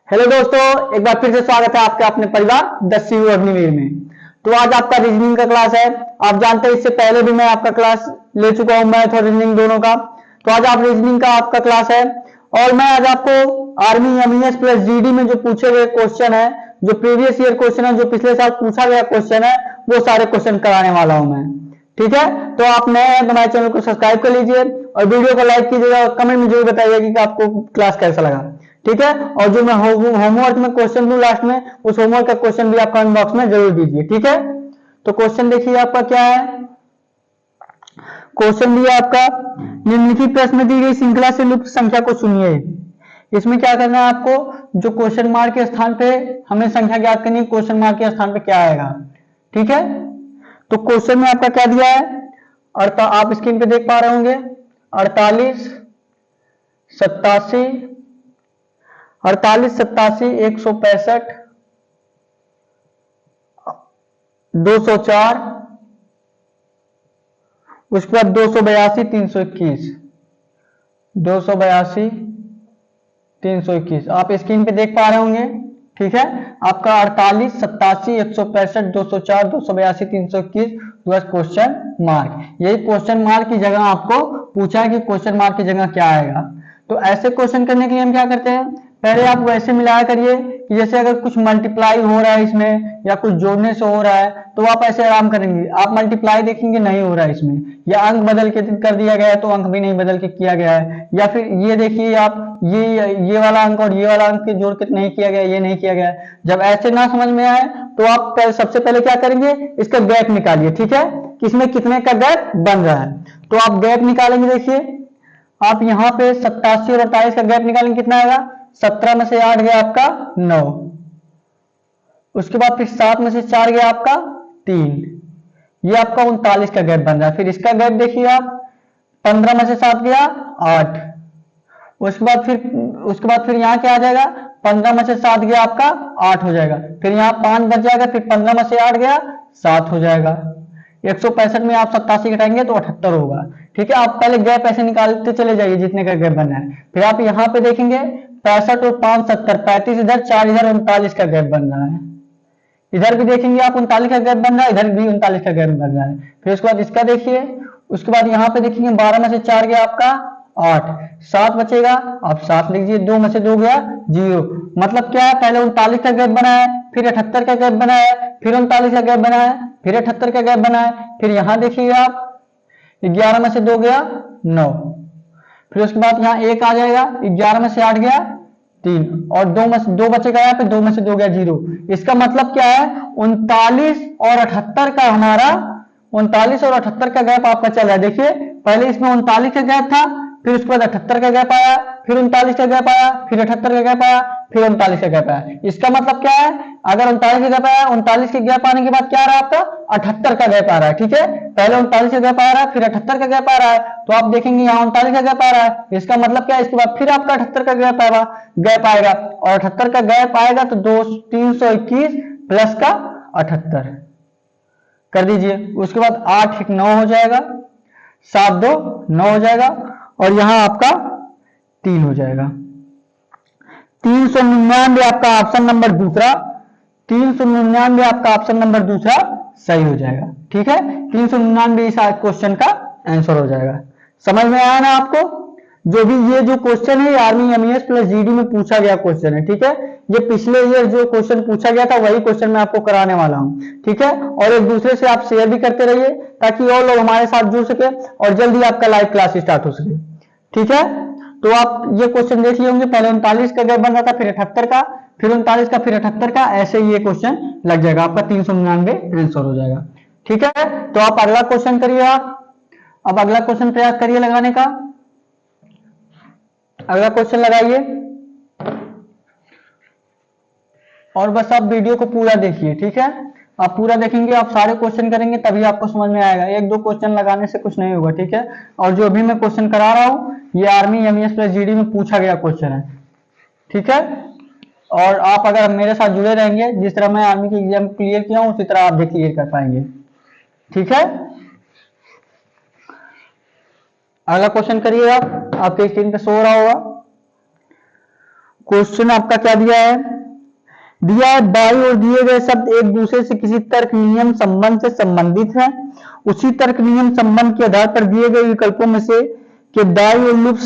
Hello दोस्तों, एक बार फिर से स्वागत है आपके अपने परिवार द सीयू अग्निवीर में। तो आज आपका रीजनिंग का क्लास है। आप जानते हैं इससे पहले भी मैं आपका क्लास ले चुका हूं, मैथ और रीजनिंग दोनों का। तो आज आप रीजनिंग का आपका क्लास है और मैं आज आपको आर्मी एमईएस प्लस जीडी में जो पूछे गए क्वेश्चन है, जो प्रीवियस ईयर क्वेश्चन है, जो पिछले साल पूछा गया क्वेश्चन है, वो सारे क्वेश्चन कराने वाला हूं मैं। ठीक है, तो आप नए हैं तो हमारे चैनल को सब्सक्राइब कर लीजिए और वीडियो को लाइक कीजिएगा और कमेंट में जरूर बताइएगा कि आपको क्लास कैसा लगा। ठीक है, और जो मैं होमवर्क में क्वेश्चन दूं लास्ट में, उस होमवर्क का क्वेश्चन भी आप कमेंट बॉक्स में जरूर दीजिए। ठीक है, तो क्वेश्चन देखिए आपका क्या है। क्वेश्चन दिया आपका, निम्नलिखित प्रश्न दी गई श्रृंखला से लुप्त संख्या को चुनिए। इसमें क्या करना है आपको, जो क्वेश्चन मार्क के स्थान पे हमें संख्या ज्ञात करनी है, क्वेश्चन मार्क के स्थान पे क्या आएगा। ठीक है, तो क्वेश्चन में आपका क्या दिया है, आप स्क्रीन पे देख पा रहे होंगे 48 87 48 87 165 204, उसके बाद 282 321 282 321 आप स्क्रीन पे देख पा रहे होंगे। ठीक है, आपका 48 87 165 204 282 321 क्वेश्चन मार्क। यही क्वेश्चन मार्क की जगह आपको पूछा है कि क्वेश्चन मार्क की जगह क्या आएगा। तो ऐसे क्वेश्चन करने के लिए हम क्या करते हैं, पहले आप वैसे मिलाया करिए कि जैसे अगर कुछ मल्टीप्लाई हो रहा है इसमें या कुछ जोड़ने से हो रहा है तो आप ऐसे आराम करेंगे। आप मल्टीप्लाई देखेंगे नहीं हो रहा है इसमें, या अंक बदल के कर दिया गया है तो अंक भी नहीं बदल के किया गया है, या फिर ये देखिए आप ये वाला अंक और ये वाला अंक के जोड़ के नहीं किया गया, ये नहीं किया गया। जब ऐसे ना समझ में आए तो आप सबसे पहले क्या करेंगे, इसका गैप निकालिए। ठीक है, किसमें कितने का गैप बन रहा है, तो आप गैप निकालेंगे। देखिए आप यहाँ पे 87 और 48 का गैप निकालेंगे, कितना आएगा, 17 में से 8 गया आपका 9, उसके बाद फिर 7 में से 4 गया आपका 3, ये आपका 39 का गैप बन रहा है। फिर इसका गैप देखिए आप, 15 में से 7 गया 8, उसके बाद फिर यहाँ क्या आ जाएगा, 15 में से 7 गया आपका 8 हो जाएगा, फिर यहाँ 5 बच जाएगा, फिर 15 में से 8 गया 7 हो जाएगा। 165 में आप 87 घटाएंगे तो 78 होगा। ठीक है, आप पहले गैप ऐसे निकालते चले जाइए जितने का गैप बनना है। फिर आप यहाँ पे देखेंगे 65 और 5 70, 35 इधर 4 इधर 39 का गैप बन रहा है। इधर भी देखेंगे आप 39 का गैप बन रहा है, इधर भी 39 का गैप बन रहा है। फिर उसके बाद इसका देखिए, उसके बाद यहाँ पे देखेंगे 12 में से 4 गया आपका 8, 7 बचेगा, आप 7 लिख दीजिए, 2 में से 2 गया 0। मतलब क्या है, पहले 39 का गैप बना है, फिर 78 का गैप बना है, फिर 39 का गैप बना है, फिर 78 का गैप बना है। फिर यहाँ देखिए आप 11 में से 2 गया 9, फिर उसके बाद यहाँ 1 आ जाएगा, 11 में से 8 गया 3 और 2 में से 2 बचेगा यहाँ पे, 2 में से 2 गया 0। इसका मतलब क्या है, 39 और 78 का हमारा 39 और 78 का गैप आपका चल रहा है। देखिए पहले इसमें 39 का गैप था, फिर उसके बाद 78 का गैप आया, फिर 39 का गैप आया, फिर 78 का गैप आया, फिर 39 का गैप आया। इसका मतलब क्या है, अगर 39 का गैप आया, 39 के गैप आने के बाद क्या आ रहा है आपका, 78 का गैप आ रहा है। ठीक है, पहले 39 का गैप आ रहा है, फिर 78 का गैप आ रहा है, तो आप देखेंगे यहाँ 39 का गैप आ रहा है, इसका मतलब क्या है, इसके बाद फिर आपका 78 का गैप आएगा और 78 का गैप आएगा तो 321 प्लस का 78 कर दीजिए। उसके बाद 8 1 9 हो जाएगा, 7 2 9 हो जाएगा और यहां आपका 3 हो जाएगा। 399 आपका ऑप्शन नंबर दूसरा, 399 आपका ऑप्शन नंबर दूसरा सही हो जाएगा। ठीक है, 399 इस क्वेश्चन का आंसर हो जाएगा। समझ में आया ना आपको, जो भी ये जो क्वेश्चन है आर्मी एमईएस प्लस जीडी में पूछा गया क्वेश्चन है। ठीक है, ये पिछले ईयर जो क्वेश्चन पूछा गया था वही क्वेश्चन मैं आपको कराने वाला हूं। ठीक है, और एक दूसरे से आप शेयर भी करते रहिए ताकि और लोग हमारे साथ जुड़ सके और जल्दी आपका लाइव क्लास स्टार्ट हो सके। ठीक है, तो आप ये क्वेश्चन देख लिए होंगे, पहले 39 का गैप बन रहा था, फिर 78 का, फिर 39 का, फिर 78 का, ऐसे ये क्वेश्चन लग जाएगा, आपका 399 आंसर हो जाएगा। ठीक है, तो आप अगला क्वेश्चन करिए। आप अब अगला क्वेश्चन प्रयास करिए लगाने का, अगला क्वेश्चन लगाइए और बस आप वीडियो को पूरा देखिए। ठीक है, आप पूरा देखेंगे, आप सारे क्वेश्चन करेंगे तभी आपको समझ में आएगा, एक दो क्वेश्चन लगाने से कुछ नहीं होगा। ठीक है, और जो भी मैं क्वेश्चन करा रहा हूं ये आर्मी एमईएस प्लस जीडी में पूछा गया क्वेश्चन है। ठीक है, और आप अगर मेरे साथ जुड़े रहेंगे, जिस तरह मैं आर्मी की एग्जाम क्लियर किया हूं उसी तरह आप भी क्लियर कर पाएंगे। ठीक है, अगला क्वेश्चन करिए। आप आपके स्क्रीन पे शो हो रहा होगा, क्वेश्चन आपका क्या दिया है बाई और दिए गए शब्द एक दूसरे से किसी तर्क नियम संबंध से संबंधित है। उसी तर्क नियम संबंध के आधार पर दिए गए विकल्पों में से के दाई और लुप्त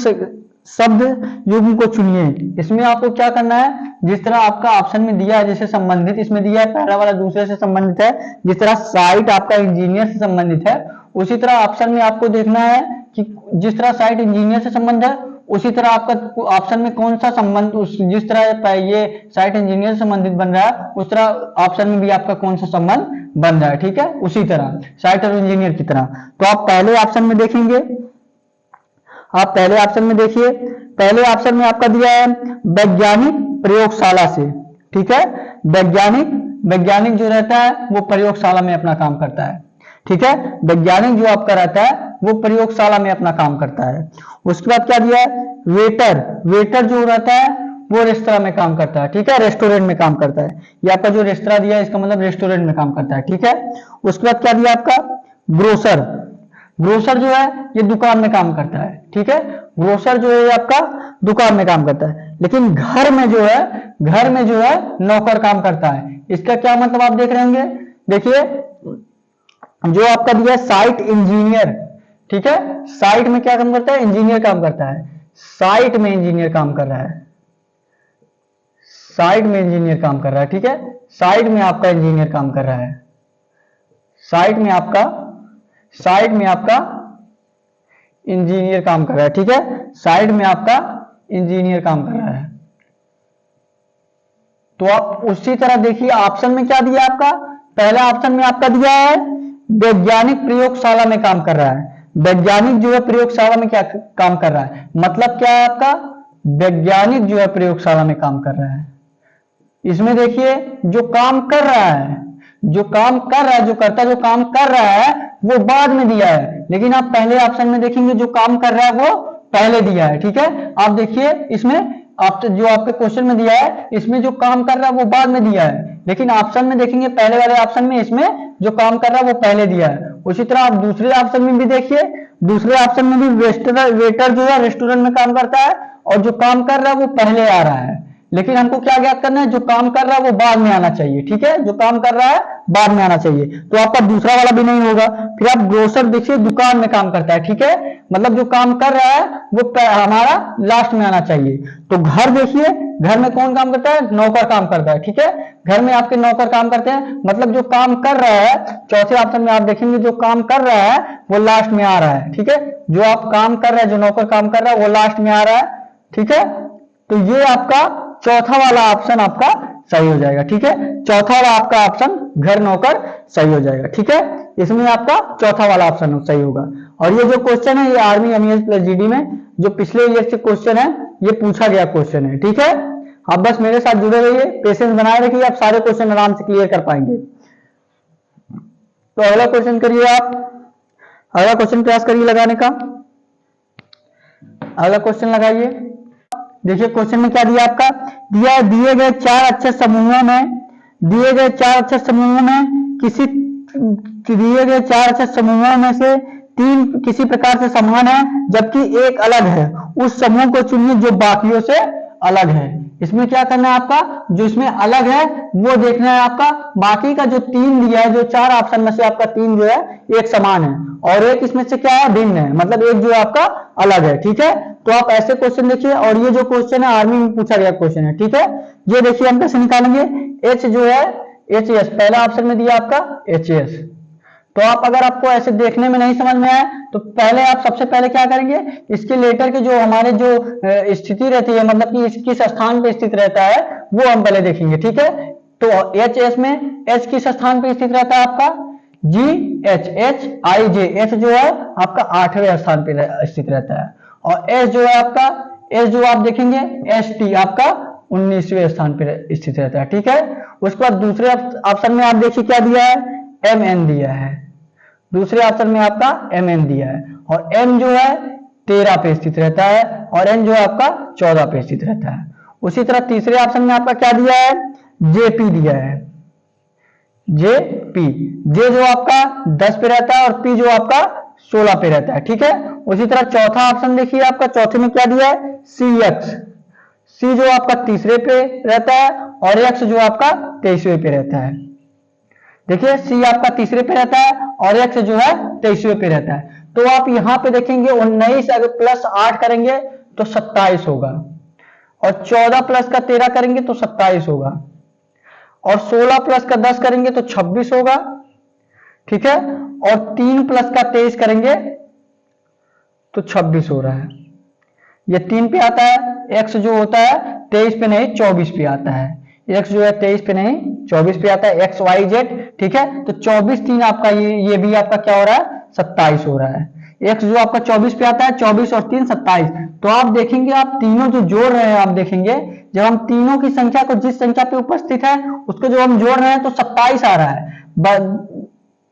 शब्द युग्म को चुनिए। इसमें आपको क्या करना है, जिस तरह आपका ऑप्शन में दिया है जैसे संबंधित इसमें दिया है, पहला वाला दूसरे से संबंधित है, जिस तरह साइट आपका इंजीनियर से संबंधित है, उसी तरह ऑप्शन में आपको देखना है कि जिस तरह साइट इंजीनियर से संबंध है उसी तरह आपका ऑप्शन में कौन सा संबंध जिस तरह ये साइट इंजीनियर से संबंधित बन रहा है उस तरह ऑप्शन में भी आपका कौन सा संबंध बन रहा है। ठीक है, उसी तरह साइट और इंजीनियर की तरह। तो आप पहले ऑप्शन में देखेंगे, आप पहले ऑप्शन में देखिए, पहले ऑप्शन में आपका दिया है वैज्ञानिक प्रयोगशाला से। ठीक है, वैज्ञानिक जो रहता है वो प्रयोगशाला में अपना काम करता है। ठीक है, वैज्ञानिक जो आपका रहता है वो प्रयोगशाला में अपना काम करता है। उसके बाद क्या दिया है, वेटर जो रहता है वो रेस्तरां में काम करता है। ठीक है, रेस्टोरेंट में काम करता है। ये आपका जो रेस्तरां दिया है इसका मतलब रेस्टोरेंट में काम करता है। ठीक है, उसके बाद क्या दिया आपका, ग्रोसर जो है ये दुकान में काम करता है। ठीक है, ग्रोसर जो है आपका दुकान में काम करता है। लेकिन घर में जो है नौकर काम करता है। इसका क्या मतलब आप देख रहे होंगे, देखिए जो आपका दिया है साइट इंजीनियर। ठीक है, साइट में क्या काम करता है, इंजीनियर काम करता है। साइट में इंजीनियर काम कर रहा है, साइट में इंजीनियर काम कर रहा है। ठीक है, साइट में आपका इंजीनियर काम कर रहा है, साइट में आपका इंजीनियर काम कर रहा है। ठीक है, साइड में आपका इंजीनियर काम कर रहा है। तो आप उसी तरह देखिए ऑप्शन में क्या दिया आपका, पहला ऑप्शन में आपका दिया है वैज्ञानिक प्रयोगशाला में काम कर रहा है। वैज्ञानिक जो है प्रयोगशाला में क्या काम कर रहा है, मतलब क्या है आपका, वैज्ञानिक जो है प्रयोगशाला में काम कर रहा है। इसमें देखिए जो काम कर रहा है, जो काम कर रहा है वो बाद में दिया है, लेकिन आप पहले ऑप्शन में देखेंगे जो काम कर रहा है वो पहले दिया है। ठीक है, आप देखिए इसमें आप जो आपके क्वेश्चन में दिया है इसमें जो काम कर रहा है वो बाद में दिया है, लेकिन ऑप्शन में देखेंगे पहले वाले ऑप्शन में इसमें जो काम कर रहा है वो पहले दिया है। उसी तरह आप दूसरे ऑप्शन में भी देखिए, दूसरे ऑप्शन में भी वेटर जो है रेस्टोरेंट में काम करता है और जो काम कर रहा है वो पहले आ रहा है, लेकिन हमको क्या ज्ञात करना है, जो काम कर रहा है वो बाद में आना चाहिए। ठीक है, जो काम कर रहा है बाद में आना चाहिए, तो आपका दूसरा वाला भी नहीं होगा। फिर आप ग्रोसर देखिए दुकान में काम करता है। ठीक है, मतलब जो काम कर रहा है वो हमारा लास्ट में आना चाहिए। तो घर देखिए, घर में कौन काम करता है, नौकर काम करता है। ठीक है, घर में आपके नौकर काम करते हैं, मतलब जो काम कर रहा है, चौथे ऑप्शन में आप देखेंगे जो काम कर रहा है वो लास्ट में आ रहा है। ठीक है, जो आप काम कर रहे हैं, जो नौकर काम कर रहा है वो लास्ट में आ रहा है। ठीक है, तो ये आपका चौथा वाला ऑप्शन आपका सही हो जाएगा। ठीक है, चौथा वाला आपका ऑप्शन घर नौकर सही हो जाएगा। ठीक है, इसमें आपका चौथा वाला ऑप्शन सही होगा। और ये जो क्वेश्चन है ये आर्मी एमईएस प्लस जीडी में जो पिछले ईयर से क्वेश्चन है ये पूछा गया क्वेश्चन है। ठीक है, आप बस मेरे साथ जुड़े रहिए, पेशेंस बनाए रखिए, आप सारे क्वेश्चन आराम से क्लियर कर पाएंगे। तो अगला क्वेश्चन करिए, आप अगला क्वेश्चन प्रयास करिए लगाने का। अगला क्वेश्चन लगाइए। देखिए क्वेश्चन में क्या दिया आपका, दिए गए चार अक्षर समूहों में दिए गए चार अक्षर समूहों में से तीन किसी प्रकार से समान है जबकि एक अलग है, उस समूह को चुनिए जो बाकियों से अलग है। इसमें क्या करना है आपका, जो इसमें अलग है वो देखना है आपका, बाकी का जो तीन दिया है, जो चार ऑप्शन में से आपका तीन जो है एक समान है और एक इसमें से क्या है, भिन्न है, मतलब एक जो है आपका अलग है। ठीक है, तो आप ऐसे क्वेश्चन देखिए, और ये जो क्वेश्चन है आर्मी में पूछा गया क्वेश्चन है। ठीक है, ये देखिए हम कैसे निकालेंगे, एच जो है एच पहला ऑप्शन में दिया आपका एच। तो आप अगर आपको ऐसे देखने में नहीं समझ में आए तो पहले आप सबसे पहले क्या करेंगे, इसके लेटर के जो हमारे जो स्थिति रहती है, मतलब कि किस स्थान पे स्थित रहता है वो हम पहले देखेंगे। ठीक है, तो एच एस में एच किस स्थान पे स्थित रहता है आपका, जी H H I J, H जो है आपका 8वें स्थान पे स्थित रहता है, और एस जो है आपका, एस जो आप देखेंगे एस टी आपका 19वें स्थान पे स्थित रहता है। ठीक है, उसके बाद दूसरे ऑप्शन में आप देखिए क्या दिया है, एम एन दिया है, दूसरे ऑप्शन में आपका एम एन दिया है, और एम जो है 13 पे स्थित रहता है और एन जो है आपका 14 पे स्थित रहता है। उसी तरह तीसरे ऑप्शन में आपका क्या दिया है, जेपी दिया है, जेपी, जे जो आपका 10 पे रहता है और पी जो आपका 16 पे रहता है। ठीक है, उसी तरह चौथा ऑप्शन देखिए आपका, चौथे में क्या दिया है, सी सी जो आपका तीसरे पे रहता है और एक्स जो आपका 23वें पे रहता है। देखिए सी आपका तीसरे पे रहता है और एक्स जो है 23वें पे रहता है। तो आप यहां पे देखेंगे 19 अगर प्लस 8 करेंगे तो 27 होगा, और 14 प्लस का 13 करेंगे तो 27 होगा, और 16 प्लस का 10 करेंगे तो 26 होगा, ठीक है, और 3 प्लस का 23 करेंगे तो 26 हो रहा है। ये 3 पे आता है, एक्स जो होता है 23 पे नहीं 24 पे आता है, एक्स जो है 23 पे नहीं 24 पे आता है, एक्स वाई जेड, ठीक है। तो 24 3 आपका ये भी आपका क्या हो रहा है 27 हो रहा है। एक्स जो आपका 24 पे आता है, 24 और 3 27। तो आप देखेंगे आप तीनों जो जोड़ रहे हैं, आप देखेंगे जब हम तीनों की संख्या को जिस संख्या पे उपस्थित है उसको जो हम जोड़ रहे हैं तो 27 आ रहा है।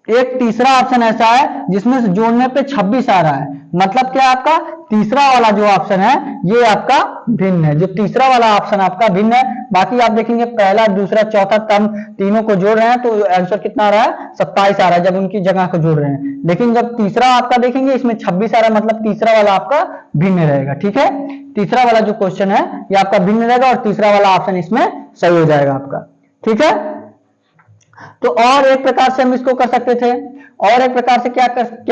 एक तीसरा ऑप्शन ऐसा है जिसमें से जोड़ने पे 26 आ रहा है, मतलब क्या आपका तीसरा वाला जो ऑप्शन है ये आपका भिन्न है, जो तीसरा वाला ऑप्शन आपका भिन्न है। बाकी आप देखेंगे पहला दूसरा चौथा टर्म तीनों को जोड़ रहे हैं तो आंसर कितना आ रहा है 27 आ रहा है जब उनकी जगह को जोड़ रहे हैं। लेकिन जब तीसरा आपका देखेंगे इसमें 26 आ रहा है, मतलब तीसरा वाला आपका भिन्न रहेगा, ठीक है। तीसरा वाला जो क्वेश्चन है ये आपका भिन्न रहेगा और तीसरा वाला ऑप्शन इसमें सही हो जाएगा आपका, ठीक है। तो और एक प्रकार से हम इसको कर सकते थे, और एक प्रकार से क्या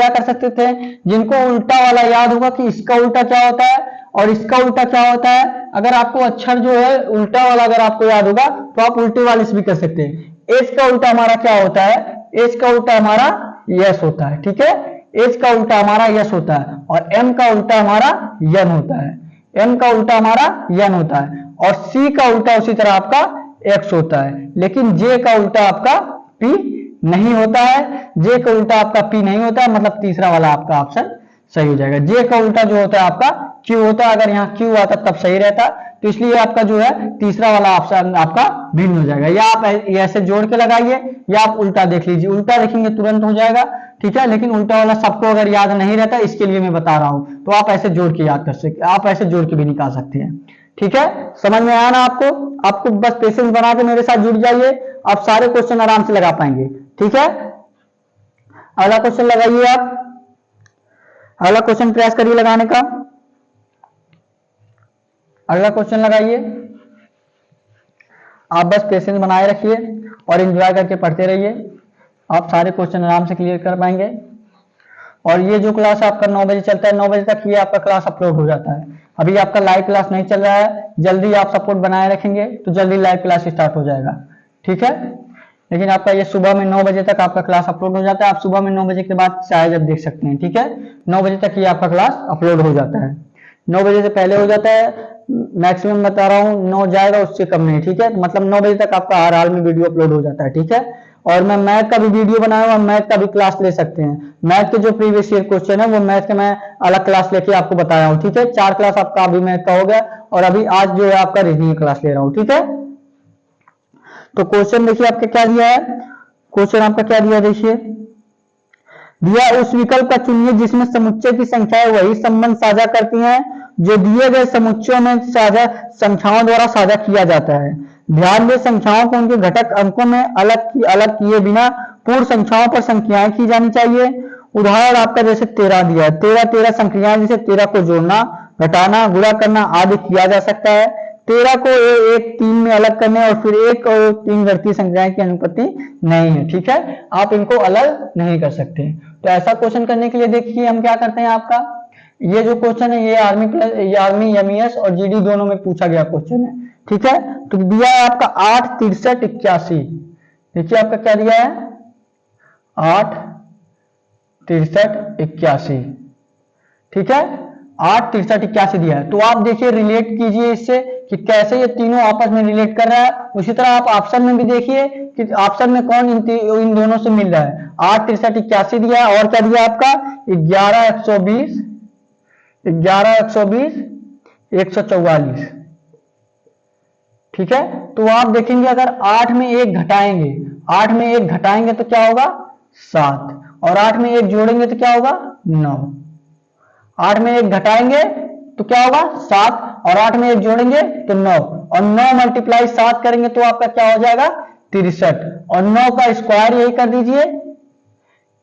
कर सकते थे, जिनको उल्टा वाला याद होगा कि इसका उल्टा क्या होता है और इसका उल्टा क्या होता है। अगर आपको अक्षर जो है उल्टा वाला अगर आपको याद होगा तो आप उल्टे वाले से भी कर सकते हैं। एच का उल्टा हमारा क्या होता है, एच का उल्टा हमारा यस होता है, ठीक है। एच का उल्टा हमारा यस होता है और एम का उल्टा हमारा यन होता है, एम का उल्टा हमारा यन होता है, और सी का उल्टा उसी तरह आपका एक्स होता है। लेकिन जे का उल्टा आपका पी नहीं होता है, जे का उल्टा आपका पी नहीं होता है, मतलब तीसरा वाला आपका ऑप्शन सही हो जाएगा। जे का उल्टा जो होता है आपका क्यू होता है, अगर यहाँ क्यू आता तब सही रहता, तो इसलिए आपका जो है तीसरा वाला ऑप्शन आपका भिन्न हो जाएगा। या आप ऐसे जोड़ के लगाइए या आप उल्टा देख लीजिए, उल्टा देखेंगे तुरंत हो जाएगा, ठीक है। लेकिन उल्टा वाला सबको अगर याद नहीं रहता इसके लिए मैं बता रहा हूं, तो आप ऐसे जोड़ के याद कर सकते, आप ऐसे जोड़ के भी निकाल सकते हैं, ठीक है। समझ में आया ना आपको बस पेशेंस बना के मेरे साथ जुड़ जाइए, आप सारे क्वेश्चन आराम से लगा पाएंगे, ठीक है। अगला क्वेश्चन लगाइए आप, अगला क्वेश्चन प्रयास करिए लगाने का, अगला क्वेश्चन लगाइए। आप बस पेशेंस बनाए रखिए और एंजॉय करके पढ़ते रहिए, आप सारे क्वेश्चन आराम से क्लियर कर पाएंगे। और ये जो क्लास आपका 9 बजे चलता है, 9 बजे तक ये आपका क्लास अपलोड हो जाता है। अभी आपका लाइव क्लास नहीं चल रहा है, जल्दी आप सपोर्ट बनाए रखेंगे तो जल्दी लाइव क्लास स्टार्ट हो जाएगा, ठीक है। लेकिन आपका ये सुबह में 9 बजे तक आपका क्लास अपलोड हो जाता है, आप सुबह में 9 बजे के बाद चाहे जब देख सकते हैं, ठीक है। 9 बजे तक ये आपका क्लास अपलोड हो जाता है, 9 बजे से पहले हो जाता है, मैक्सिमम बता रहा हूँ 9 जाएगा उससे कम नहीं, ठीक है। मतलब 9 बजे तक आपका हर हाल में वीडियो अपलोड हो जाता है, ठीक है। और मैं मैथ का भी वीडियो बनाया हुआ, मैथ का भी क्लास ले सकते हैं। मैथ के जो प्रीवियस ईयर क्वेश्चन है वो मैथ के मैं अलग क्लास लेके आपको बताया हूँ, ठीक है। 4 क्लास आपका अभी मैथ का हो गया और अभी आज जो है आपका रीजनिंग क्लास ले रहा हूँ, ठीक है। तो क्वेश्चन देखिए आपका क्या दिया है, क्वेश्चन आपका क्या दिया देखिए, दिया उस विकल्प का चुनिए जिसमें समुच्चय की संख्याएं वही संबंध साझा करती हैं जो दिए गए समुच्चयों में साझा संख्याओं द्वारा साझा किया जाता है। ध्यान दें संख्याओं को उनके घटक अंकों में अलग किए बिना पूर्ण संख्याओं पर संख्याएं की जानी चाहिए। उदाहरण आपका जैसे 13 दिया है, 13 संख्याएं जैसे 13 को जोड़ना, घटाना, गुणा करना आदि किया जा सकता है। 13 को 1 3 में अलग करने और फिर 1 और 3 घटती संख्याएं की अनुपत्ति नहीं है, ठीक है। आप इनको अलग नहीं कर सकते। तो ऐसा क्वेश्चन करने के लिए देखिए हम क्या करते हैं, आपका ये जो क्वेश्चन है ये आर्मी एमईएस और जीडी दोनों में पूछा गया क्वेश्चन है, ठीक है। तो दिया है आपका 8 63 81, देखिए आपका क्या दिया है 8 63 81, ठीक है। 8 63 81 दिया है, तो आप देखिए रिलेट कीजिए इससे कि कैसे ये तीनों आपस में रिलेट कर रहा है। उसी तरह आप ऑप्शन में भी देखिए कि ऑप्शन में कौन इन दोनों से मिल रहा है। 8 63 81 दिया है और क्या दिया आपका 11 120 144, ठीक है। तो आप देखेंगे अगर 8 में 1 घटाएंगे, 8 में 1 घटाएंगे तो क्या होगा 7, और 8 में 1 जोड़ेंगे तो क्या होगा 9। 8 में 1 घटाएंगे तो क्या होगा 7 और 8 में 1 जोड़ेंगे तो 9, और 9 मल्टीप्लाई 7 करेंगे तो आपका क्या हो जाएगा 63, और 9 का स्क्वायर यही कर दीजिए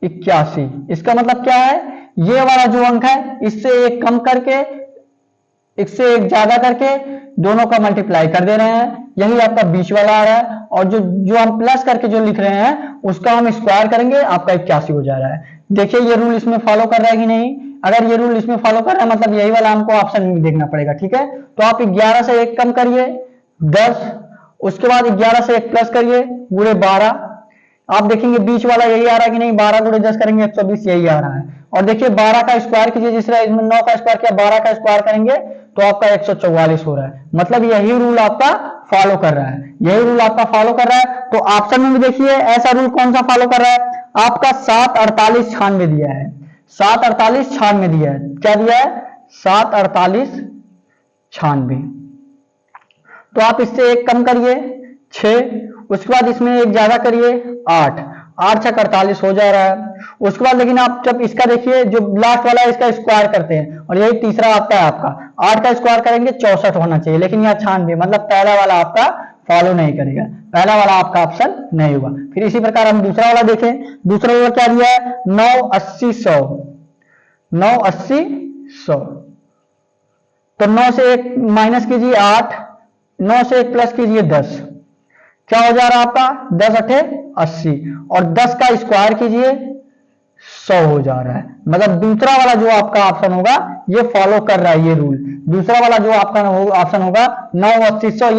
81। इसका मतलब क्या है, ये वाला जो अंक है इससे 1 कम करके एक से एक ज्यादा करके दोनों का मल्टीप्लाई कर दे रहे हैं, यही आपका बीच वाला आ रहा है। और जो जो हम प्लस करके जो लिख रहे हैं उसका हम स्क्वायर करेंगे, आपका 81 हो जा रहा है। देखिए ये रूल इसमें फॉलो कर रहा है कि नहीं? अगर ये रूल इसमें फॉलो कर रहा है मतलब यही वाला हमको ऑप्शन में देखना पड़ेगा, ठीक है। तो आप 11 से 1 कम करिए 10, उसके बाद 11 से 1 प्लस करिए गुणे 12, आप देखेंगे बीच वाला यही आ रहा है कि नहीं? 12 गुणे 10 करेंगे 120, यही आ रहा है। और देखिए 12 का स्क्वायर कीजिए, जिस तरह इसमें 9 का स्क्वायर किया, 12 का स्क्वायर करेंगे तो आपका 144 हो रहा है। मतलब यही रूल आपका फॉलो कर रहा है, यही रूल आपका फॉलो कर रहा है। तो ऑप्शन में भी देखिए ऐसा रूल कौन सा फॉलो कर रहा है? आपका 7 48 96 दिया है, 7 48 96 दिया है। क्या दिया है? 7 48 96। तो आप इससे 1 कम करिए 6, उसके बाद इसमें 1 ज्यादा करिए 8, 8 6 48 हो जा रहा है। उसके बाद लेकिन आप जब इसका देखिए जो लास्ट वाला है इसका स्क्वायर करते हैं, और यही तीसरा आपका है, आपका 8 का स्क्वायर करेंगे 64 होना चाहिए, लेकिन यहाँ 96, मतलब पहला वाला आपका फॉलो नहीं करेगा, पहला वाला आपका ऑप्शन नहीं होगा। फिर इसी प्रकार हम दूसरा वाला देखें, दूसरा वाला क्या दिया है? 9 80 100, 9 80 100। तो 9 से 1 माइनस कीजिए 8, 9 से 1 प्लस कीजिए 10, क्या हो जा रहा है आपका? 10 8 80, और 10 का स्क्वायर कीजिए 100 हो जा रहा है। मतलब दूसरा वाला जो आपका ऑप्शन होगा ये फॉलो कर रहा है ये रूल। दूसरा वाला जो आपका ऑप्शन होगा 9 80 100,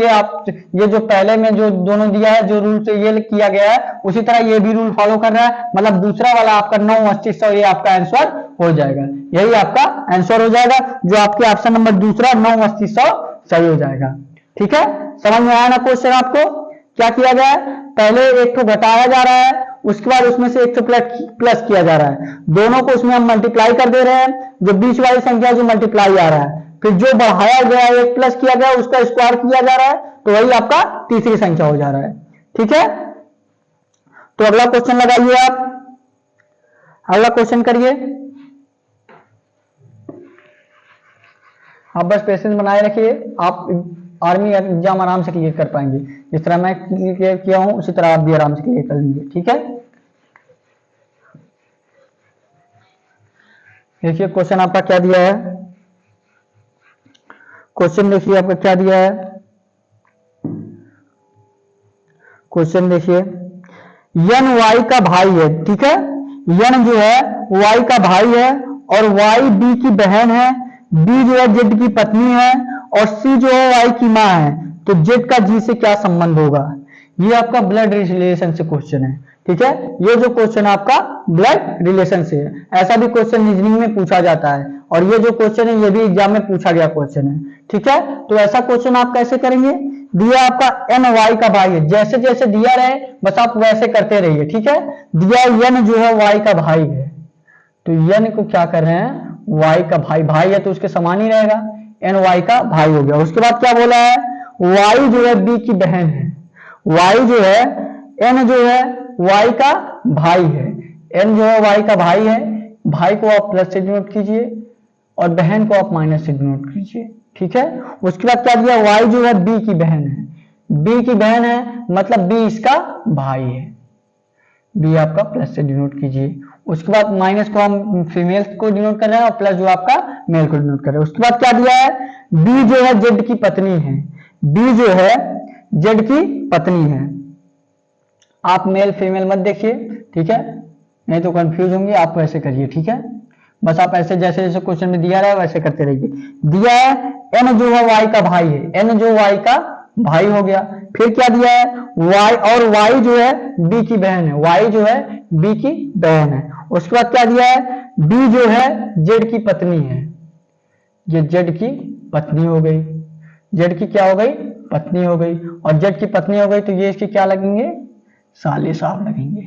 ये जो पहले में जो दोनों दिया है, जो रूल से ये किया गया है उसी तरह ये भी रूल फॉलो कर रहा है। मतलब दूसरा वाला आपका 9 80 100 ये आपका आंसर हो जाएगा, यही आपका आंसर हो जाएगा, जो आपके ऑप्शन नंबर दूसरा 9 80 100 सही हो जाएगा। ठीक है, समझ में आया ना क्वेश्चन आपको? क्या किया गया है? पहले एक को घटाया जा रहा है, उसके बाद उसमें से एक को प्लस किया जा रहा है, दोनों को उसमें हम मल्टीप्लाई कर दे रहे हैं, जो बीच वाली संख्या जो मल्टीप्लाई आ रहा है, फिर जो बढ़ाया गया है एक प्लस किया गया उसका स्क्वायर किया जा रहा है, तो वही आपका तीसरी संख्या हो जा रहा है। ठीक है, तो अगला क्वेश्चन लगाइए आप, अगला क्वेश्चन करिए। आप बस पेशेंस बनाए रखिए, आप आर्मी एग्जाम आराम से क्लियर कर पाएंगे। जिस तरह मैं क्लियर किया हूं उसी तरह आप भी आराम से क्लियर कर लेंगे। ठीक है, देखिए क्वेश्चन आपका क्या दिया है, क्वेश्चन देखिए आपका क्या दिया है। क्वेश्चन देखिए, यन वाई का भाई है, ठीक है, यन जो है वाई का भाई है, और वाई बी की बहन है, बी जो है जेड की पत्नी है, और सी जो है वाई की मां है, तो जेड का जी से क्या संबंध होगा? ये आपका ब्लड रिलेशन से क्वेश्चन है। ठीक है, ये जो क्वेश्चन आपका ब्लड रिलेशन से है, ऐसा भी क्वेश्चन रीजनिंग में पूछा जाता है, और ये जो क्वेश्चन है ये भी एग्जाम में पूछा गया क्वेश्चन है। ठीक है, तो ऐसा क्वेश्चन आप कैसे करेंगे? दिया आपका एन वाई का भाई है, जैसे जैसे दिया रहे बस आप वैसे करते रहिए। ठीक है, दिया एन जो है वाई का भाई है, तो एन को क्या कर रहे हैं? वाई का भाई, भाई है तो उसके समान ही रहेगा, एन वाई का भाई हो गया। उसके बाद क्या बोला है? वाई जो है बी की बहन है, वाई जो है एन जो है वाई का भाई है, एन जो है वाई का भाई है, भाई को आप प्लस से डिनोट कीजिए और बहन को आप माइनस से डिनोट कीजिए। ठीक है, उसके बाद क्या दिया? वाई जो है बी की बहन है, बी की बहन है मतलब बी इसका भाई है, बी आपका प्लस से डिनोट कीजिए। उसके बाद माइनस को हम फीमेल को डिनोट कर रहे हैं और प्लस जो आपका मेल को डिनोट कर रहे हैं। उसके बाद क्या दिया है? बी जो है जेड की पत्नी है, बी जो है जेड की पत्नी है। आप मेल फीमेल मत देखिए, ठीक है, नहीं तो कंफ्यूज होंगे, आप वैसे करिए। ठीक है, बस आप ऐसे जैसे जैसे क्वेश्चन में दिया रहा है वैसे करते रहिए। दिया है एन जो है वाई का भाई है, एन जो वाई का भाई हो गया। फिर क्या दिया है? वाई, और वाई जो है बी की बहन है, वाई जो है बी की बहन है। उसके बाद क्या दिया है? बी जो है जेड की पत्नी है, ये जेड की पत्नी हो गई, जेड की क्या हो गई? पत्नी हो गई, और जेड की पत्नी हो गई तो ये इसके क्या लगेंगे? साले साहब लगेंगे,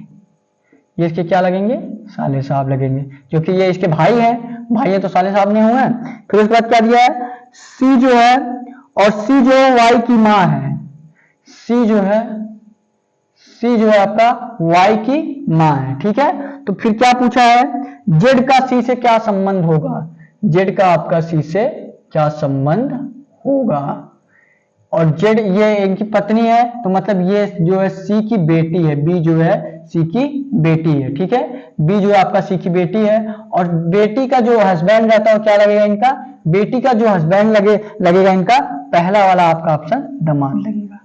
ये इसके क्या लगेंगे? साले साहब लगेंगे, क्योंकि ये इसके भाई है, भाई है तो साले साहब नहीं हुए। फिर उसके बाद क्या दिया है? सी जो है, और सी जो है वाई की मां है, सी जो है, सी जो है आपका वाई की मां है। ठीक है, तो फिर क्या पूछा है? जेड का सी से क्या संबंध होगा? जेड का आपका सी से क्या संबंध होगा? और जेड ये इनकी पत्नी है, तो मतलब ये जो है सी की बेटी है, बी जो है सी की बेटी है, ठीक है। बी जो है आपका सी की बेटी है, और बेटी का जो हस्बैंड रहता है वो क्या लगेगा इनका, बेटी का जो हस्बैंड लगेगा इनका पहला वाला आपका ऑप्शन दामाद लगेगा,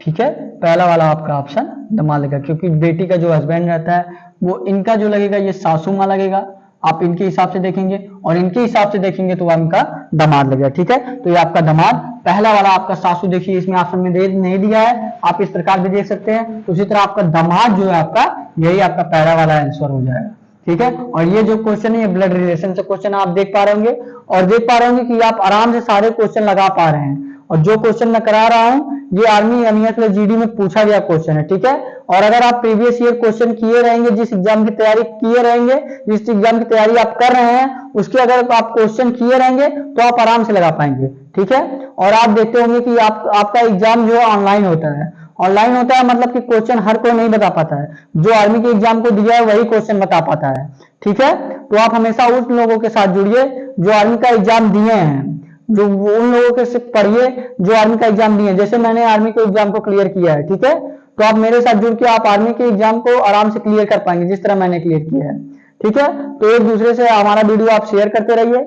ठीक है। पहला वाला आपका ऑप्शन दामाद लगेगा, क्योंकि बेटी का जो हस्बैंड रहता है वो इनका जो लगेगा ये सासू माँ लगेगा, आप इनके हिसाब से देखेंगे, और इनके हिसाब से देखेंगे तो इनका दामाद लगेगा, ठीक है। तो ये आपका दामाद पहला वाला आपका सासू देखिए इसमें ऑप्शन में दे नहीं दिया है, आप इस प्रकार भी देख सकते हैं। उसी तरह आपका दामाद जो है आपका यही आपका पहला वाला आंसर हो जाएगा, ठीक है। और ये जो क्वेश्चन है ये ब्लड रिलेशन से क्वेश्चन आप देख पा रहे होंगे, और देख पा रहे होंगे कि आप आराम से सारे क्वेश्चन लगा पा रहे हैं। और जो क्वेश्चन मैं करा रहा हूं ये आर्मी एमईएस जीडी में पूछा गया क्वेश्चन है, ठीक है। और अगर आप प्रीवियस ईयर क्वेश्चन किए रहेंगे, जिस एग्जाम की तैयारी किए रहेंगे, जिस एग्जाम की तैयारी आप कर रहे हैं उसके अगर आप क्वेश्चन किए रहेंगे तो आप आराम से लगा पाएंगे, ठीक है। और आप देखते होंगे कि आपका एग्जाम जो ऑनलाइन होता है, ऑनलाइन होता है मतलब कि क्वेश्चन हर कोई नहीं बता पाता है, जो आर्मी के एग्जाम को दिया है वही क्वेश्चन बता पाता है, ठीक है। तो आप हमेशा उन लोगों के साथ जुड़िए जो आर्मी का एग्जाम दिए हैं, जो उन लोगों के से पढ़िए जो आर्मी का एग्जाम दिए हैं। जैसे मैंने आर्मी के एग्जाम को क्लियर किया है, ठीक है, तो आप मेरे साथ जुड़ के आप आर्मी के एग्जाम को आराम से क्लियर कर पाएंगे जिस तरह मैंने क्लियर किया है, ठीक है। तो एक दूसरे से हमारा वीडियो आप शेयर करते रहिए।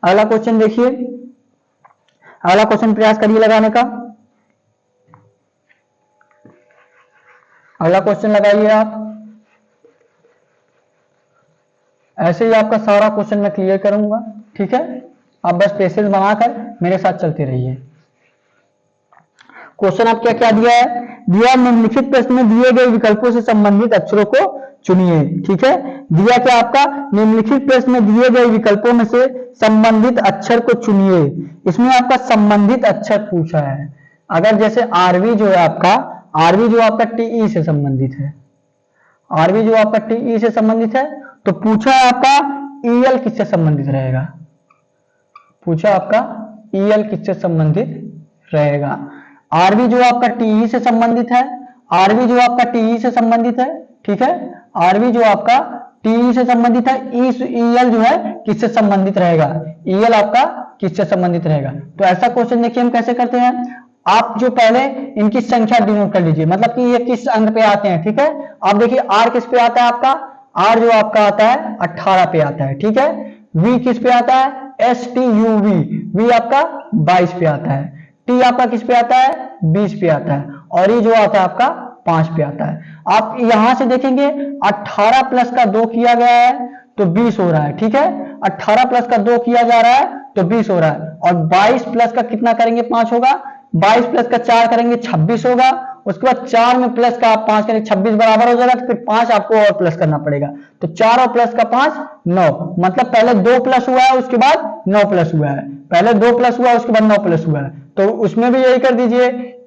अगला क्वेश्चन देखिए, अगला क्वेश्चन प्रयास करिए लगाने का। अगला क्वेश्चन लगाइए आप। ऐसे ही आपका सारा क्वेश्चन मैं क्लियर करूंगा, ठीक है। आप बस पेशेंस बनाकर मेरे साथ चलते रहिए। क्वेश्चन आप क्या क्या दिया है, दिया निम्नलिखित प्रश्न में दिए गए विकल्पों से संबंधित अक्षरों को चुनिए, ठीक है। दिया क्या आपका, निम्नलिखित प्रश्न में दिए गए विकल्पों में से संबंधित अक्षर को चुनिए। इसमें आपका संबंधित अक्षर पूछा है। अगर जैसे आरवी जो है आपका, आरवी जो आपका टीई से संबंधित है, आरवी जो आपका टीई से संबंधित है, तो पूछा है आपका ईएल किससे संबंधित रहेगा, पूछा आपका ईएल किससे संबंधित रहेगा। आरवी जो आपका टीई से संबंधित है, आरवी जो आपका टीई से संबंधित है, ठीक है। आरवी जो आपका टीई से संबंधित है, ईएल जो है किससे संबंधित रहेगा, ईएल आपका किससे संबंधित रहेगा। तो ऐसा क्वेश्चन देखिए हम कैसे करते हैं, आप जो पहले इनकी संख्या डिनोट कर लीजिए, मतलब कि ये किस अंक पे आते हैं, ठीक है। आप देखिए आर किस पे आता है आपका, आर जो आपका आता है 18 पे आता है, ठीक है। वी किस पे आता है, S T U V, V आपका 22 पे आता है, टी आपका किस पे आता है 20 पे आता है, और ये जो आता है आपका 5 पे आता है। आप यहां से देखेंगे 18 प्लस का 2 किया गया है तो 20 हो रहा है, ठीक है। 18 प्लस का 2 किया जा रहा है तो 20 हो रहा है, और 22 प्लस का कितना करेंगे 5 होगा, 22 प्लस का 4 करेंगे 26 होगा, उसके बाद 4 में प्लस का आप 5 करेंगे 26 बराबर हो जाएगा, तो फिर 5 आपको और प्लस करना पड़ेगा, तो 4 और प्लस का 5 9, मतलब पहले 2 प्लस हुआ है उसके बाद 9 प्लस हुआ है, पहले 2 प्लस हुआ है उसके बाद 9 प्लस हुआ है, तो उसमें भी यही कर दीजिए,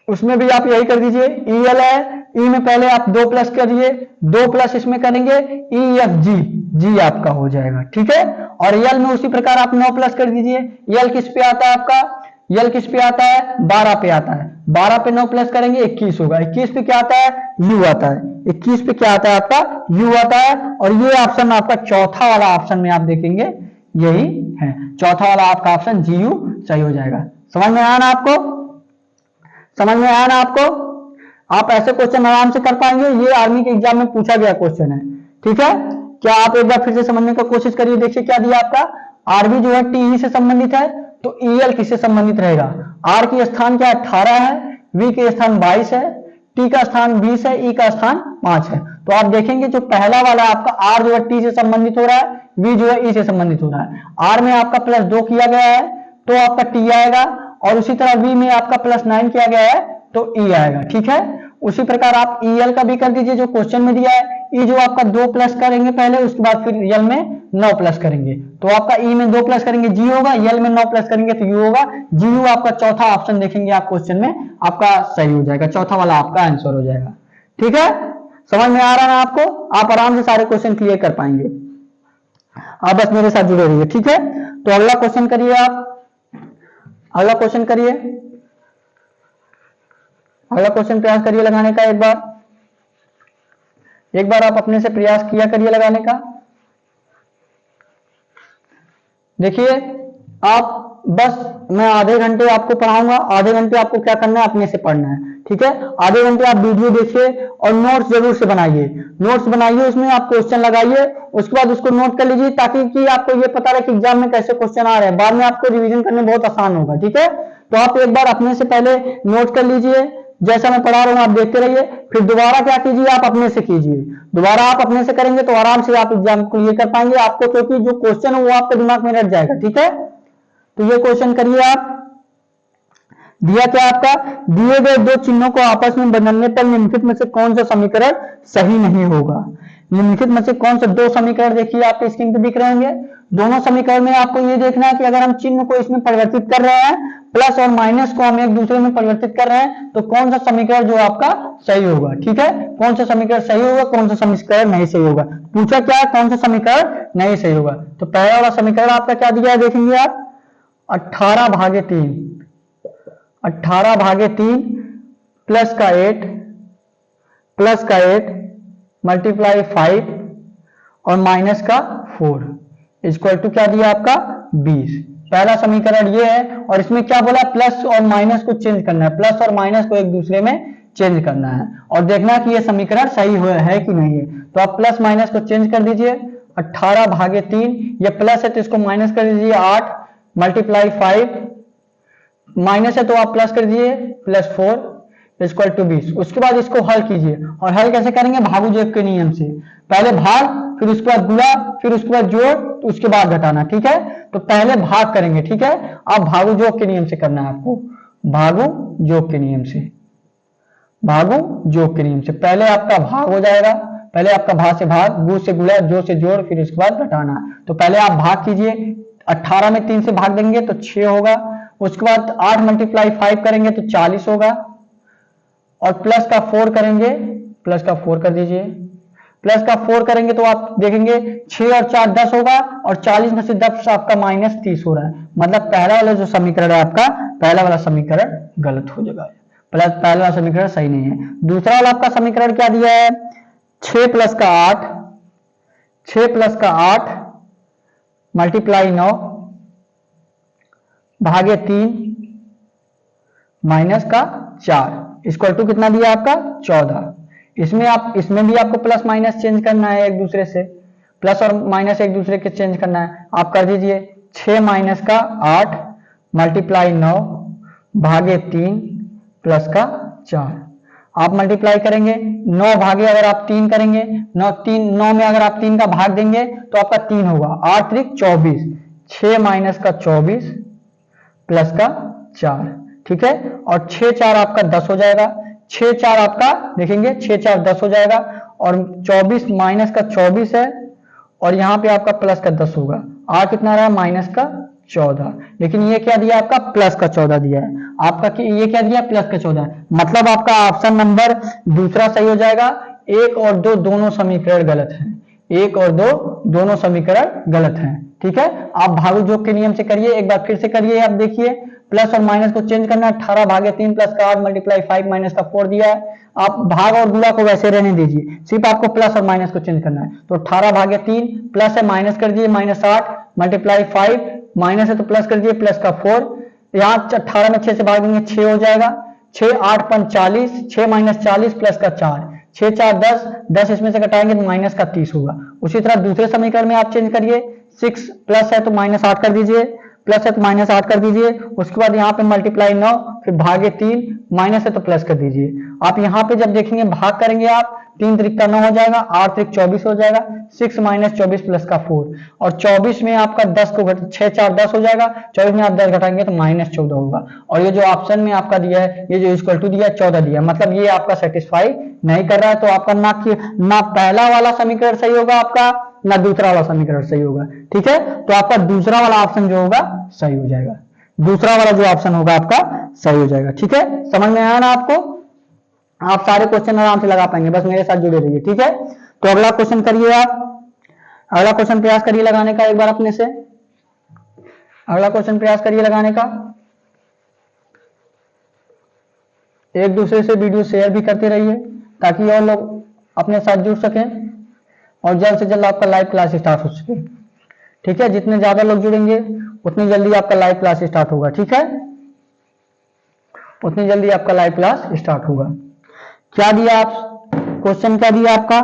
उसमें भी आप यही कर दीजिए। ईएल है, ई में पहले आप 2 प्लस करिए, 2 प्लस इसमें करेंगे ई एफ जी, जी आपका हो जाएगा, ठीक है। और यल में उसी प्रकार आप 9 प्लस कर दीजिए। यल किस पे आता है आपका, यल किस पे आता है 12 पे आता है, 12 पे 9 प्लस करेंगे 21 होगा, 21 पे क्या आता है यू आता है, 21 पे क्या आता है आपका यू आता है। और ये ऑप्शन आपका चौथा वाला ऑप्शन में आप देखेंगे यही है, चौथा वाला आपका ऑप्शन जी यू सही हो जाएगा। समझ में आया ना आपको, समझ में आया ना आपको। आप ऐसे क्वेश्चन आराम से कर पाएंगे, ये आर्मी के एग्जाम में पूछा गया क्वेश्चन है, ठीक है। क्या आप एक बार फिर से समझने का कोशिश करिए, देखिए क्या दिया आपका, आरबी जो है टीई से संबंधित है तो ईएल किससे संबंधित रहेगा, आर की स्थान क्या 18 है, वी के स्थान 22 है, टी का स्थान 20 है, ई का स्थान 5 है। तो आप देखेंगे जो पहला वाला आपका आर जो है टी से संबंधित हो रहा है, वी जो है ई से संबंधित हो रहा है। आर में आपका +2 किया गया है तो आपका टी आएगा, और उसी तरह वी में आपका +9 किया गया है तो ई आएगा, ठीक है। उसी प्रकार आप ईएल का भी कर दीजिए जो क्वेश्चन में दिया है। ई जो आपका 2 प्लस करेंगे पहले, उसके बाद फिर यल में 9 प्लस करेंगे, तो आपका ई में 2 प्लस करेंगे जी होगा, यल में 9 प्लस करेंगे तो यू होगा, जी यू आपका चौथा ऑप्शन देखेंगे आप क्वेश्चन में आपका सही हो जाएगा, चौथा वाला आपका आंसर हो जाएगा, ठीक है। समझ में आ रहा है ना आपको, आप आराम से सारे क्वेश्चन क्लियर कर पाएंगे, आप बस मेरे साथ जुड़े रहिए, ठीक है। तो अगला क्वेश्चन करिए आप, अगला क्वेश्चन करिए, अगला क्वेश्चन प्रयास करिए लगाने का, एक बार आप अपने से प्रयास किया करिए लगाने का। देखिए आप बस मैं आधे घंटे आपको पढ़ाऊंगा, आधे घंटे आपको क्या करना है, अपने से पढ़ना है, ठीक है। आधे घंटे आप वीडियो देखिए और नोट्स जरूर से बनाइए, नोट्स बनाइए, उसमें आप क्वेश्चन लगाइए, उसके बाद उसको नोट कर लीजिए, ताकि कि आपको ये पता रहे कि एग्जाम में कैसे क्वेश्चन आ रहे हैं, बाद में आपको रिवीजन करने में बहुत आसान होगा, ठीक है। तो आप एक बार अपने से पहले नोट कर लीजिए, जैसा मैं पढ़ा रहा हूं आप देखते रहिए, फिर दोबारा क्या कीजिए, आप अपने से कीजिए, दोबारा आप अपने से करेंगे तो आराम से आप एग्जाम क्लियर कर पाएंगे आपको, क्योंकि जो क्वेश्चन है वो आपके दिमाग में रट जाएगा, ठीक है। तो ये क्वेश्चन करिए आप। दिया क्या आपका, दिए गए दो चिन्हों को आपस में बदलने पर निम्नलिखित में से कौन सा समीकरण सही नहीं होगा। निम्नलिखित में से कौन सा, दो समीकरण देखिए आपके स्क्रीन पे दिख रहे होंगे, दोनों समीकरण में आपको ये देखना है कि अगर हम चिन्ह को इसमें परिवर्तित कर रहे हैं, प्लस और माइनस को हम एक दूसरे में परिवर्तित कर रहे हैं, तो कौन सा समीकरण जो आपका सही होगा, ठीक है। कौन सा समीकरण सही होगा, कौन सा समीकरण नहीं सही होगा, पूछा क्या है, कौन सा समीकरण नहीं सही होगा। तो पहला वाला समीकरण आपका क्या दिया है, देखेंगे आप 18/3, 18/3 प्लस का 8 मल्टीप्लाई 5 और माइनस का 4 इक्वल टू क्या दिया आपका 20। पहला समीकरण ये है, और इसमें क्या बोला, प्लस और माइनस को चेंज करना है, प्लस और माइनस को एक दूसरे में चेंज करना है और देखना है कि ये समीकरण सही है कि नहीं है। तो आप प्लस माइनस को चेंज कर दीजिए, 18/3, ये प्लस है तो इसको माइनस कर दीजिए, 8 मल्टीप्लाई 5, माइनस है तो आप प्लस कर दीजिए, प्लस 4 इक्वल टू 20। उसके बाद इसको हल कीजिए, और हल कैसे करेंगे, भागुजेब के नियम से, पहले भाग, फिर उसके बाद गुणा, फिर उसके बाद जोड़, तो उसके बाद घटाना, ठीक है। तो पहले भाग करेंगे, ठीक है, आप भागुजोग के नियम से करना है आपको, भागुजोग के नियम से, भागुजोग के नियम से पहले आपका भाग हो जाएगा, पहले आपका भाग से भाग, गु से गुणा, जो से जोड़, फिर उसके बाद घटाना। तो पहले आप भाग कीजिए, 18 में 3 से भाग देंगे तो 6 होगा, उसके बाद 8 मल्टीप्लाई 5 करेंगे तो 40 होगा, और प्लस का 4 करेंगे, प्लस का 4 कर दीजिए, प्लस का 4 करेंगे तो आप देखेंगे 6 और 4 10 होगा, और 40 में से 10 आपका -30 हो रहा है, मतलब पहला वाला जो समीकरण है आपका, पहला वाला समीकरण गलत हो जाएगा, प्लस पहला वाला समीकरण सही नहीं है। दूसरा वाला आपका समीकरण क्या दिया है, 6 प्लस का 8 मल्टीप्लाई 9 भागे 3 माइनस का 4 इक्वल टू कितना दिया आपका 14। इसमें भी आपको प्लस माइनस चेंज करना है एक दूसरे से, प्लस और माइनस एक दूसरे के चेंज करना है, आप कर दीजिए 6 माइनस का 8 मल्टीप्लाई 9 भागे 3 प्लस का 4। आप मल्टीप्लाई करेंगे 9 भागे अगर आप 3 करेंगे, 9 में अगर आप 3 का भाग देंगे तो आपका 3 होगा, 8 त्रिक 24, 6 माइनस का 24 प्लस का 4, ठीक है। और 6 4 आपका 10 हो जाएगा, 6 4 आपका देखेंगे 6 4 10 हो जाएगा, और 24 माइनस का 24 है, और यहाँ पे आपका प्लस का 10 होगा, आर कितना रहा माइनस का 14, लेकिन ये क्या दिया आपका प्लस का 14 दिया है आपका, कि ये क्या दिया प्लस का 14, मतलब आपका ऑप्शन नंबर दूसरा सही हो जाएगा। 1 और 2 दोनों समीकरण गलत हैं, 1 और 2 दोनों समीकरण गलत हैं, ठीक है। आप भागुजोग के नियम से करिए, एक बार फिर से करिए, आप देखिए प्लस और माइनस को चेंज करना है, 18 भागे 3 प्लस का 8 मल्टीप्लाई 5 माइनस का 4 दिया है, आप भाग और गुणा को वैसे रहने दीजिए, सिर्फ आपको प्लस और माइनस को चेंज करना है। तो 18 भागे 3 प्लस है माइनस कर दीजिए, -8 मल्टीप्लाई 5 माइनस है तो प्लस कर दीजिए, प्लस का 4, यहाँ 18 में 6 से भाग देंगे 6 हो जाएगा, 6 8 5 40, 6 माइनस 40 प्लस का 4, 6 4 10 इसमें से घटाएंगे तो माइनस का 30 होगा। उसी तरह दूसरे समीकरण में आप चेंज करिए, 6 प्लस है तो -8 कर दीजिए, प्लस है तो -8 कर दीजिए, उसके बाद यहाँ पे मल्टीप्लाई 9 फिर भागे 3, माइनस है तो प्लस कर दीजिए। आप यहाँ पे जब देखेंगे भाग करेंगे आप 3 त्रिक का 9 हो जाएगा, 8 त्रिक 24 हो जाएगा, 6 माइनस 24 प्लस का 4, और 24 में आपका 10 को 6 4 10 हो जाएगा, 24 में आप 10 घटाएंगे तो -14 होगा, और ये जो ऑप्शन में आपका दिया है, ये जो इक्वल टू दिया है 14 दिया है, मतलब ये आपका सेटिस्फाई नहीं कर रहा है। तो आपका ना पहला वाला समीकरण सही होगा आपका, ना दूसरा वाला समीकरण सही होगा, ठीक है। तो आपका दूसरा वाला ऑप्शन जो होगा सही हो जाएगा, दूसरा वाला जो ऑप्शन होगा आपका सही हो जाएगा, ठीक है। समझ में आया ना आपको, आप सारे क्वेश्चन आराम से लगा पाएंगे, बस मेरे साथ जुड़े रहिए, ठीक है। तो अगला क्वेश्चन करिए आप, अगला क्वेश्चन प्रयास करिए लगाने का एक बार अपने से, अगला क्वेश्चन प्रयास करिए लगाने का। एक दूसरे से वीडियो शेयर भी करते रहिए ताकि और लोग अपने साथ जुड़ सकें और जल्द से जल्द आपका लाइव क्लास स्टार्ट हो सके, ठीक है। जितने ज्यादा लोग जुड़ेंगे उतनी जल्दी आपका लाइव क्लास स्टार्ट होगा। ठीक है, उतनी जल्दी आपका लाइव क्लास स्टार्ट होगा। क्या दिया आप, क्वेश्चन क्या दिया आपका,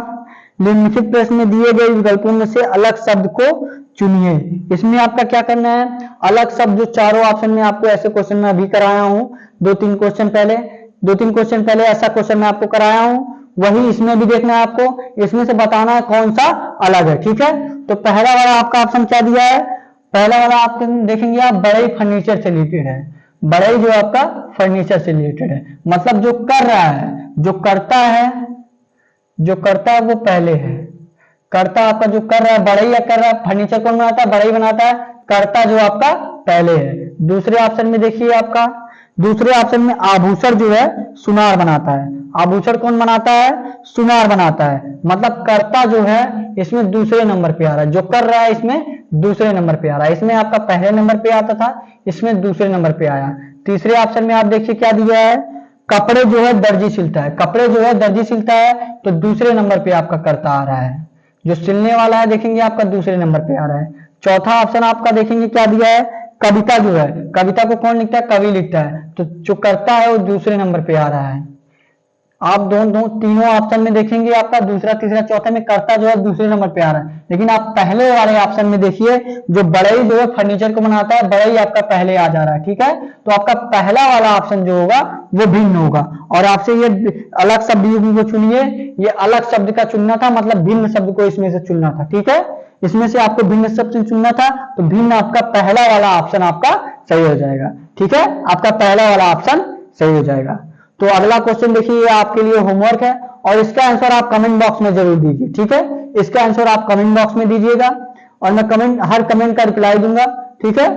निम्नलिखित प्रश्न में दिए गए विकल्पों में से अलग शब्द को चुनिए। इसमें आपका क्या करना है, अलग शब्द जो चारों ऑप्शन में आपको ऐसे क्वेश्चन में अभी कराया हूं, 2-3 क्वेश्चन पहले ऐसा क्वेश्चन मैं आपको कराया हूं, वही इसमें भी देखना है आपको। इसमें से बताना है कौन सा अलग है। ठीक है, तो पहला वाला आपका ऑप्शन क्या दिया है, पहला वाला आप देखेंगे आप बड़े फर्नीचर से रिलेटेड है। बड़े जो आपका फर्नीचर से रिलेटेड है, मतलब जो कर रहा है, जो करता है वो पहले है। कर्ता आपका जो कर रहा है बढ़ई या कर रहा है, फर्नीचर कौन बनाता है, बढ़ई बनाता है, कर्ता जो आपका पहले है। दूसरे ऑप्शन में देखिए आपका, दूसरे ऑप्शन में आभूषण जो है सुनार बनाता है। आभूषण कौन बनाता है, सुनार बनाता है, मतलब कर्ता जो है इसमें दूसरे नंबर पे आ रहा है, जो कर रहा है इसमें दूसरे नंबर पे आ रहा है। इसमें आपका पहले नंबर पे आता था, इसमें दूसरे नंबर पे आया। तीसरे ऑप्शन में आप देखिए क्या दिया है, कपड़े जो है दर्जी सिलता है, कपड़े जो है दर्जी सिलता है, तो दूसरे नंबर पे आपका कर्ता आ रहा है। जो सिलने वाला है देखेंगे आपका दूसरे नंबर पे आ रहा है। चौथा ऑप्शन आपका देखेंगे क्या दिया है, कविता जो है, कविता को कौन लिखता है, कवि लिखता है, तो जो करता है वो दूसरे नंबर पे आ रहा है। आप तीनों ऑप्शन में देखेंगे आपका दूसरा, तीसरा, चौथा में कर्ता जो है दूसरे नंबर पे आ रहा है। लेकिन आप पहले वाले ऑप्शन में देखिए, जो बढ़ई जो है फर्नीचर को बनाता है, बढ़ई आपका पहले आ जा रहा है। ठीक है, तो आपका पहला वाला ऑप्शन जो होगा वो भिन्न होगा। और आपसे ये अलग शब्द को चुनिए, ये अलग शब्द का चुनना था, मतलब भिन्न शब्द को इसमें से चुनना था। ठीक है, इसमें से आपको भिन्न शब्द चुनना था, तो भिन्न आपका पहला वाला ऑप्शन आपका सही हो जाएगा। ठीक है, आपका पहला वाला ऑप्शन सही हो जाएगा। तो अगला क्वेश्चन देखिए, आपके लिए होमवर्क है और इसका आंसर आप कमेंट बॉक्स में जरूर दीजिए। ठीक है, इसका आंसर आप कमेंट बॉक्स में दीजिएगा और मैं हर कमेंट का रिप्लाई दूंगा। ठीक है,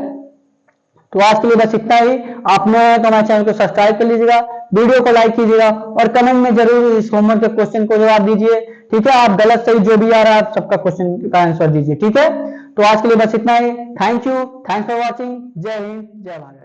तो आज के लिए बस इतना ही। आपने तो हमारे चैनल को सब्सक्राइब कर लीजिएगा, वीडियो को लाइक कीजिएगा और कमेंट में जरूर इस होमवर्क के क्वेश्चन को जवाब दीजिए। ठीक है, आप गलत सही जो भी आ रहा है सबका क्वेश्चन का आंसर दीजिए। ठीक है, तो आज के लिए बस इतना ही। Thank you, thanks for watching. जय हिंद, जय भारत।